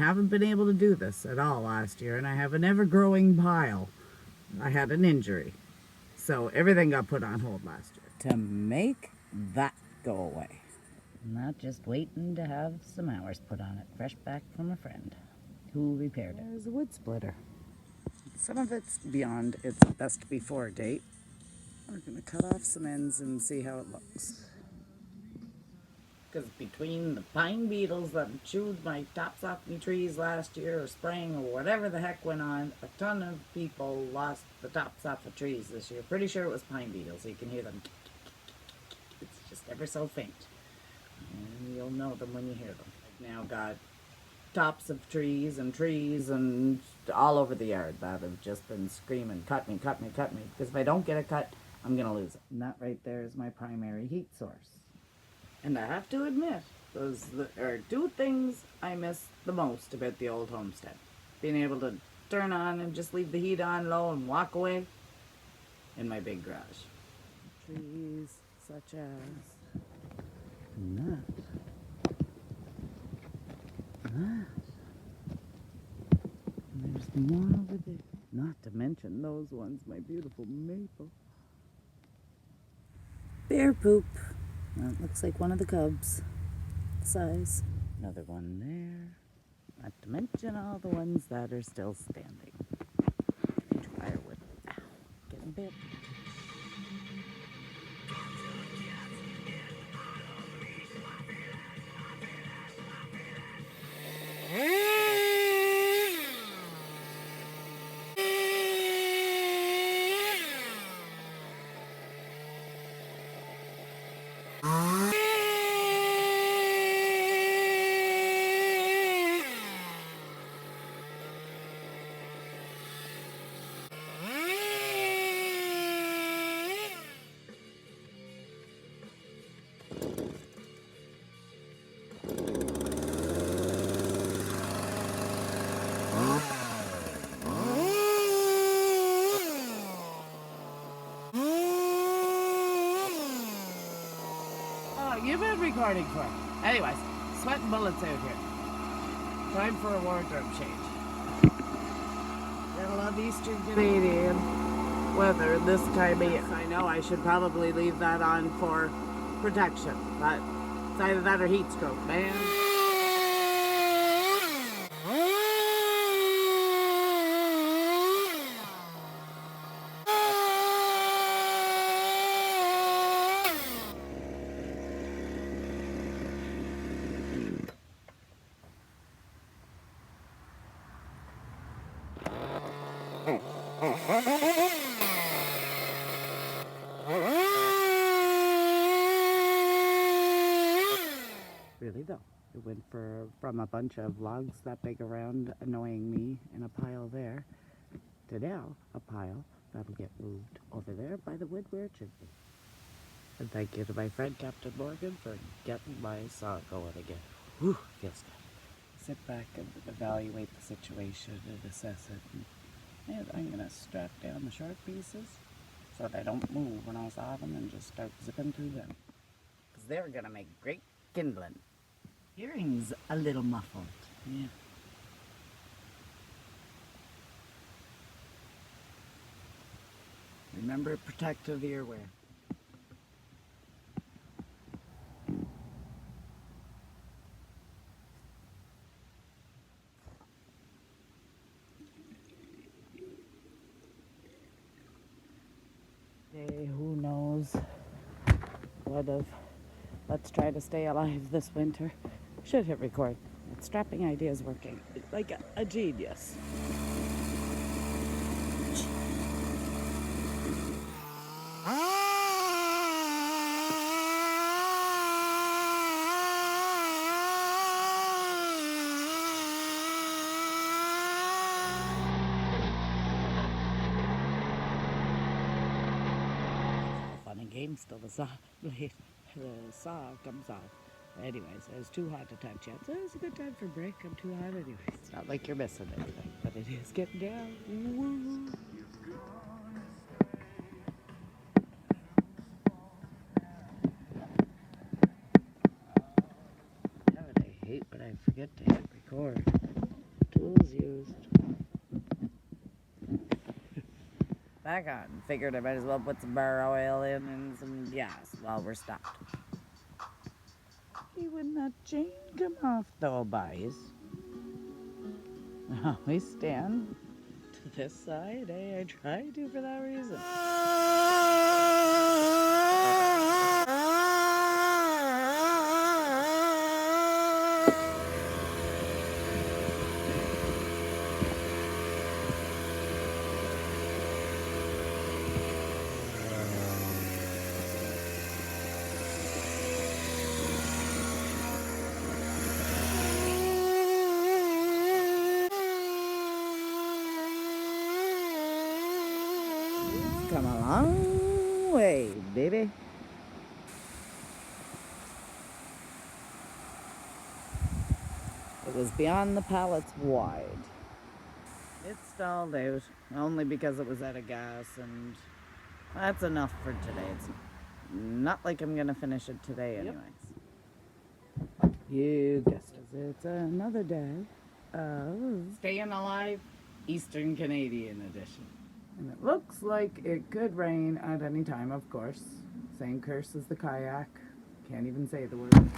haven't been able to do this at all last year, and I have an ever-growing pile. I had an injury, so everything got put on hold last year. To make that go away. Not just waiting to have some hours put on it, fresh back from a friend who repaired it. There's a wood splitter. Some of it's beyond its best before date. We're going to cut off some ends and see how it looks. Because between the pine beetles that chewed my tops off my trees last year, or spraying, or whatever the heck went on, a ton of people lost the tops off of trees this year. Pretty sure it was pine beetles. You can hear them. It's just ever so faint. And you'll know them when you hear them. I've now got tops of trees and all over the yard that have just been screaming, cut me, cut me, cut me. Because if I don't get a cut, I'm going to lose it. And that right there is my primary heat source. And I have to admit, those are two things I miss the most about the old homestead. Being able to turn on and just leave the heat on low and walk away in my big garage. Trees such as that. And there's more over there. Not to mention those ones, my beautiful maple. Bear poop. That looks like one of the cubs. Size. Another one there. Not to mention all the ones that are still standing. Firewood. Ow. Getting bit. You've been recording for. Anyways, sweating bullets out here. Time for a wardrobe change. Gotta love Eastern Canadian weather this time of year. I know I should probably leave that on for protection, but it's either that or heat stroke, man. Really though, it went from a bunch of logs that big around annoying me in a pile there, to now a pile that'll get moved over there by the wood where it should be. And thank you to my friend Captain Morgan for getting my saw going again. Whew, feels good. Sit back and evaluate the situation and assess it. And I'm going to strap down the short pieces so that I don't move when I saw them and just start zipping through them. Because they're going to make great kindling. Hearing's a little muffled. Yeah. Remember protective earwear. Hey, who knows what of. Let's try to stay alive this winter. Should hit record. That strapping idea is working like a genius. Fun and games till the saw comes off. Anyways, it was too hot to touch yet, so it was a good time for a break. I'm too hot anyways. It's not like you're missing anything, but it is getting down. Woo. Yeah, but I hate when I forget to hit record. back on. Figured I might as well put some bar oil in and some gas while we're stopped. Hey, when that chain come off though, boys? We stand to this side, eh? I try to for that reason. Come a long way, baby. It was beyond the pallets wide. It stalled out, only because it was out of gas, and that's enough for today. It's not like I'm gonna finish it today anyways. You guessed it. It's another day of Staying Alive Eastern Canadian edition. And it looks like it could rain at any time, of course. Same curse as the kayak. Can't even say the word.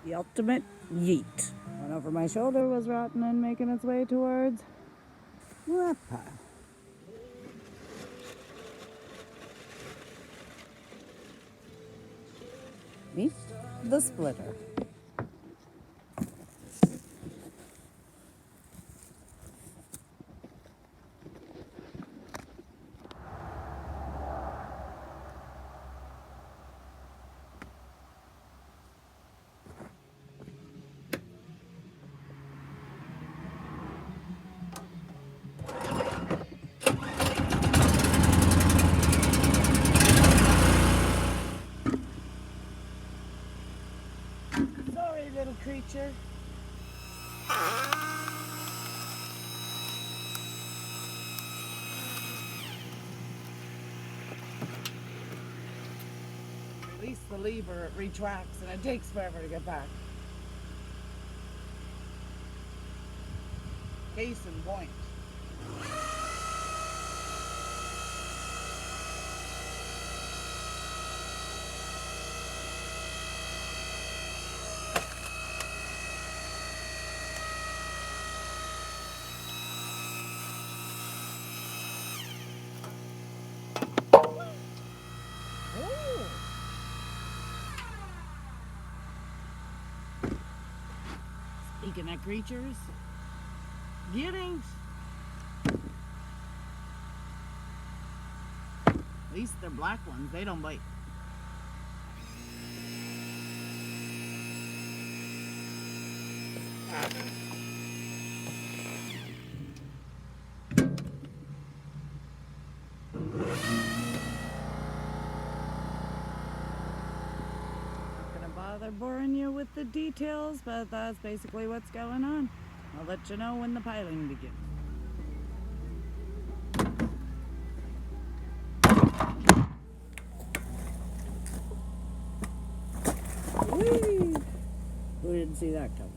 The ultimate yeet. One over my shoulder was rotten and making its way towards that pile. Meet the splitter. Sorry, little creature. Release the lever, it retracts, and it takes forever to get back. Case in point. Speaking of creatures, gettings. At least they're black ones, they don't bite. Bother boring you with the details, but that's basically what's going on. I'll let you know when the piling begins. Whee! Who didn't see that coming?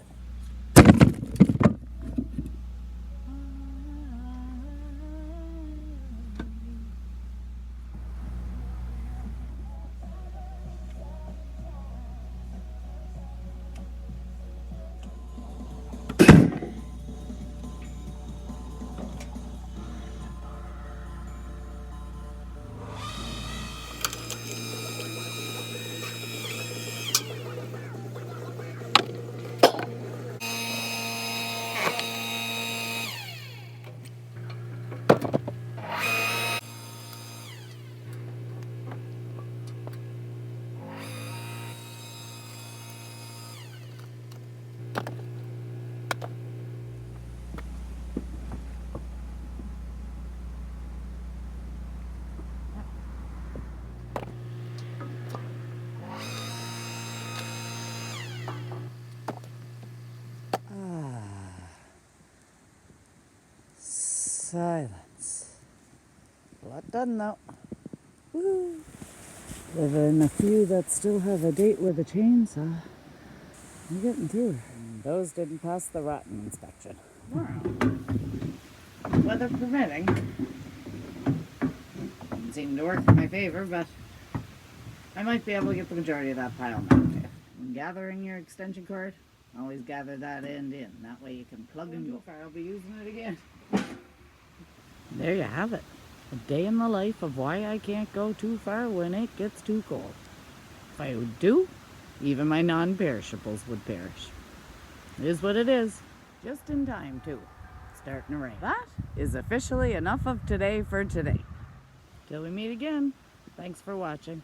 Silence. A lot done though. Woo. Living a few that still have a date with a chainsaw. I'm getting through. And those didn't pass the rotten inspection. Tomorrow, weather permitting. Doesn't seem to work in my favor, but I might be able to get the majority of that pile mounted. When gathering your extension cord, always gather that end in. That way you can plug and go. I'll be using it again. There you have it. A day in the life of why I can't go too far when it gets too cold. If I would do, even my non-perishables would perish. It is what it is. Just in time, too. It's starting to rain. That is officially enough of today for today. Till we meet again, thanks for watching.